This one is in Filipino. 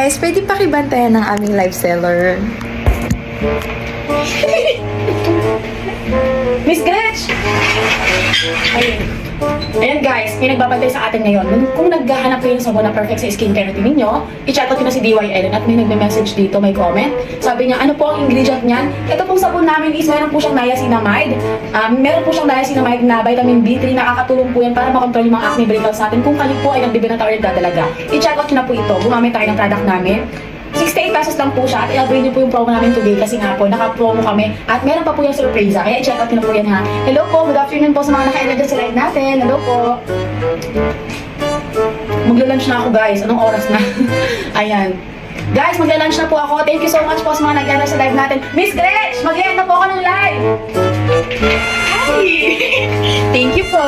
Guys, pwede pakibantayan ng aming live seller. Miss Gretch! Ayun. Ayan guys, may nagbabantay sa atin ngayon. Kung naghahanap kayo ng sabon na perfect sa skincare routine ninyo, i-chat out nyo na si DY Ellen at may nagme-message dito, may comment. Sabi niya, ano po ang ingredient niyan? Ito pong sabon namin is meron po siyang niacinamide. Meron po siyang niacinamide na vitamin B3, nakakatulong po yan para makontrol yung mga acne breakouts natin. Kung kayo po ay nagbibenta or nagdadalaga, i-chat out nyo na po ito. Gumamit tayo ng product namin. 68 pesos lang po siya at i-avail niyo po yung promo namin today kasi nga po naka-promo kami at meron pa po yung surprise kaya i-check out niyo na po yan ha. Hello po, good afternoon po sa mga naka-enroll dyan sa live natin. Hello po. Magla-lunch na ako guys. Anong oras na? Ayan. Guys, magla-lunch na po ako. Thank you so much po sa mga nag-enroll sa live natin. Miss Gretch, mag-end na po ako ng live. Hi! Thank you po.